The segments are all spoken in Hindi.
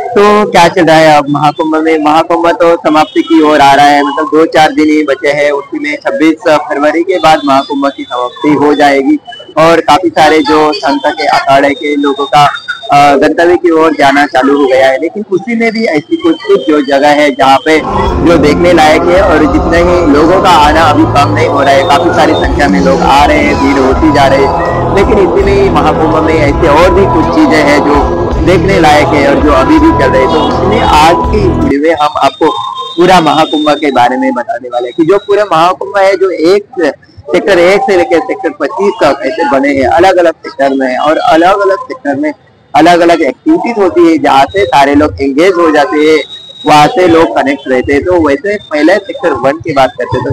तो क्या चल रहा है अब महाकुंभ में? महाकुंभ तो समाप्ति की ओर आ रहा है, मतलब 2-4 दिन ही बचे हैं। उसी में 26 फरवरी के बाद महाकुंभ की समाप्ति हो जाएगी और काफी सारे जो संत के अखाड़े के लोगों का गंतव्य की ओर जाना चालू हो गया है। लेकिन उसी में भी ऐसी कुछ कुछ जो जगह है जहाँ पे जो देखने लायक है, और जितने ही लोगों का आना अभी कम नहीं हो रहा है, काफी सारी संख्या में लोग आ रहे हैं, भीड़ होती जा रही है। लेकिन इसी में महाकुंभ में ऐसे और भी कुछ चीजें हैं जो देखने लायक है और जो अभी भी चल रहे हैं। तो इसलिए आज की इस वीडियो में हम आपको पूरा महाकुंभ के बारे में बताने वाले हैं कि जो पूरा महाकुंभ है, जो सेक्टर 1 से लेकर सेक्टर 25 तक ऐसे बने हैं, अलग अलग सेक्टर में है, और अलग अलग सेक्टर में अलग अलग एक्टिविटीज होती है जहाँ से सारे लोग एंगेज हो जाते हैं, वहां से लोग कनेक्ट रहते हैं। तो वैसे पहले सेक्टर 1 की बात करते हैं। तो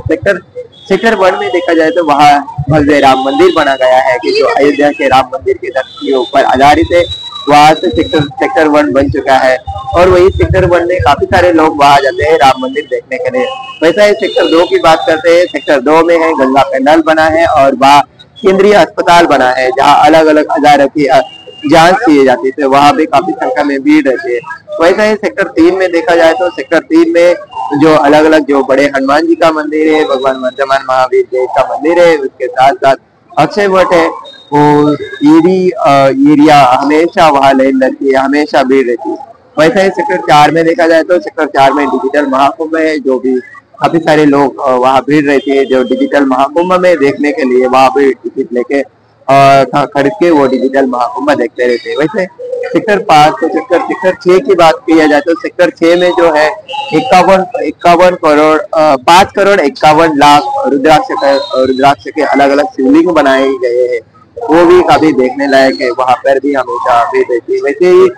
सेक्टर 1 में देखा जाए तो वहाँ भव्य राम मंदिर बना गया है कि जो अयोध्या के राम मंदिर के के ऊपर आधारित है। वहां से सेक्टर 1 बन चुका है, और वही सेक्टर 1 में काफी सारे लोग वहां जाते हैं राम मंदिर देखने के लिए। वैसा ही सेक्टर 2 की बात करते हैं। सेक्टर 2 में है गंगा पेंडाल बना है, और वहाँ केंद्रीय अस्पताल बना है जहाँ अलग अलग हजारों की जांच किए जाती है। वहां भी काफी संख्या में भीड़ रहती है। वैसा ही सेक्टर 3 में देखा जाए तो सेक्टर 3 में जो अलग अलग जो बड़े हनुमान जी का मंदिर है, भगवान वर्धमान महावीर जी का मंदिर है, उसके साथ साथ अक्षय वट है, और एरिया हमेशा वहाँ लाइन लगती है, हमेशा भीड़ रहती है। वैसा ही सेक्टर 4 में देखा जाए तो सेक्टर 4 में डिजिटल महाकुंभ है, जो भी काफी सारे लोग वहाँ भीड़ रहती है जो डिजिटल महाकुंभ में देखने के लिए वहाँ पे टिकट लेके खरीद के वो डिजिटल महाकुंभ देखते रहते हैं। वैसे सेक्टर 5 तो सेक्टर 6 की बात किया जाए तो सेक्टर 6 में जो है 51 करोड़ 5 करोड़ 51 लाख रुद्राक्ष के अलग अलग शिवलिंग बनाए गए हैं। वो भी काफी देखने लायक है, वहां पर भी हमेशा भीड़ रहती है। वैसे ही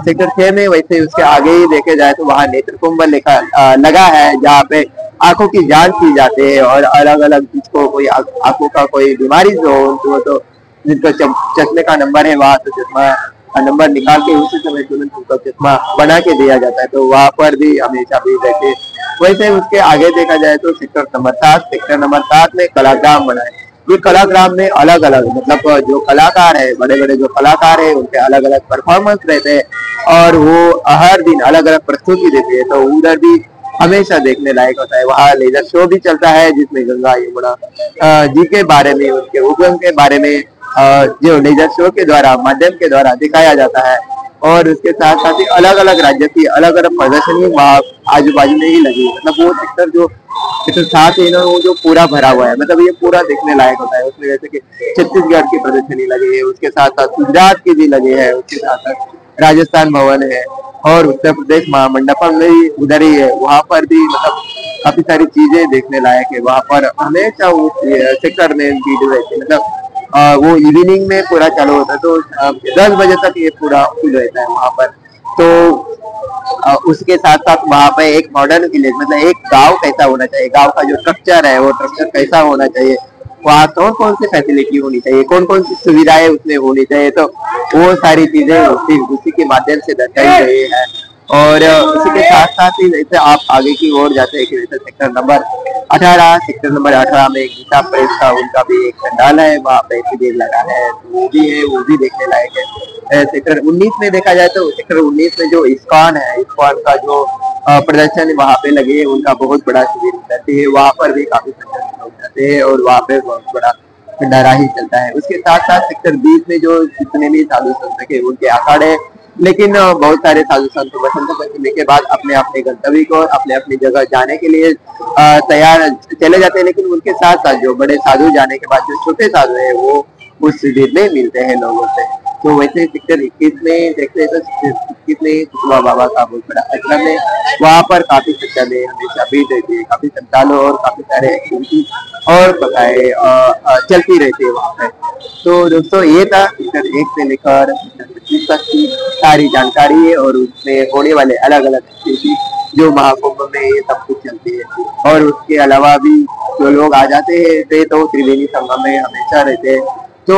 सेक्टर 6 में, वैसे उसके आगे ही देखे जाए तो वहाँ नेत्र कुंभ लगा है जहाँ पे आंखों की जांच की जाती है, और अलग अलग जिसको कोई आंखों का कोई बीमारी हो उनको तो जिनको चश्मे का नंबर है वहाँ तो चश्मा का नंबर निकाल के उसी समय तुरंत उनको चश्मा बना के दिया जाता है। तो वहाँ पर भी हमेशा भीड़ रहती है। वैसे उसके आगे देखा जाए तो सेक्टर नंबर 7 में कलाग्राम बना है। ये कलाग्राम में अलग अलग मतलब जो कलाकार है, बड़े बड़े जो कलाकार है, उनके अलग अलग परफॉर्मेंस रहते हैं, और वो हर दिन अलग अलग प्रस्तुति देते हैं। तो उधर भी हमेशा देखने लायक होता है। वहाँ लेजर शो भी चलता है जिसमें गंगा यमुना जी के बारे में, उनके उद्गम के बारे में जो लेजर शो के द्वारा माध्यम के द्वारा दिखाया जाता है। और उसके साथ साथ ही अलग अलग राज्य की अलग अलग प्रदर्शनी वहाँ आजू बाजू में ही लगी, मतलब वो सेक्टर जो सेक्टर 7 है ना, वो जो पूरा भरा हुआ है, मतलब ये पूरा देखने लायक होता है। उसमें जैसे कि छत्तीसगढ़ की प्रदर्शनी लगी है, उसके साथ साथ गुजरात की भी लगी है, उसके साथ साथ राजस्थान भवन है, और उत्तर प्रदेश महामंडपम में उधर ही है, वहां पर भी मतलब काफी सारी चीजें देखने लायक है। वहां पर हमेशा वो सेक्टर में भीड़ रहती है, मतलब वो इवनिंग में पूरा चालू होता है, तो 10 बजे तक ये पूरा फुल रहता है वहां पर। तो उसके साथ साथ वहां पे एक मॉडर्न विलेज, मतलब एक गांव कैसा होना चाहिए, गांव का जो स्ट्रक्चर है वो स्ट्रक्चर कैसा होना चाहिए, वहाँ कौन कौन सी फैसिलिटी होनी चाहिए, कौन कौन सी सुविधाएं उसमें होनी चाहिए, तो वो सारी चीजें उसी के माध्यम से दर्शाई गई है। और उसी के साथ साथ ही जैसे आप आगे की ओर जाते हैं कि जैसे सेक्टर नंबर 18 में गीता प्रेस का उनका भी एक पंडाल है, वहाँ पे शिविर लगा है, तो वो भी देखने लायक है। सेक्टर 19 में देखा जाए तो सेक्टर 19 में जो इस्कॉन है, इस्कॉन का जो प्रदर्शन वहाँ पे लगे है, उनका बहुत बड़ा शिविर रहती है, वहाँ पर भी काफी संख्या में लोग जाते हैं, और वहाँ पे बहुत बड़ा भंडारा ही चलता है। उसके साथ साथ सेक्टर 20 में जो जितने भी साधु संत के उनके अखाड़े, लेकिन बहुत सारे साधु संत बसंत पंचमी के बाद अपने अपने गंतव्य को अपने अपनी जगह जाने के लिए तैयार चले जाते हैं। लेकिन उनके साथ साथ जो बड़े साधु जाने के बाद जो छोटे साधु है वो उस शिविर में मिलते हैं लोगों से। तो वैसे सेक्टर 21 में देखते हैं तो 21 में सुखवा बाबा का बहुत बड़ा आश्रम है, वहाँ पर काफी संख्या में हमेशा भीड़ रहती है, काफी संतालों और काफी सारे एक्टिविटी और बताए चलती रहती है वहाँ पे। तो दोस्तों ये था सेक्टर 1 से लेकर सेक्टर 25 तक की सारी जानकारी है, और उसमें होने वाले अलग अलग एक्टिविटी जो महाकुंभ में ये सब कुछ चलती है। और उसके अलावा भी जो लोग आ जाते हैं तो त्रिवेणी संगम में हमेशा रहते हैं। तो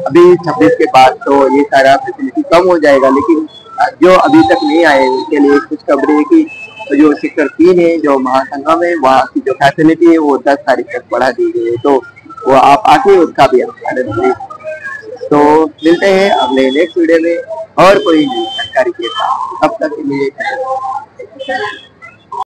अभी 26 के बाद तो ये सारा फैसिलिटी कम हो जाएगा, लेकिन जो अभी तक नहीं आए उनके लिए कुछ खबरें है कि जो सेक्टर 3 है जो महासंगम है, वहाँ की जो फैसिलिटी है वो 10 तारीख तक बढ़ा दी गई है, तो वो आप आके उसका भी आनंद लें। तो मिलते हैं अगले नेक्स्ट वीडियो में और कोई नहीं। जानकारी के साथ। तब तक के लिए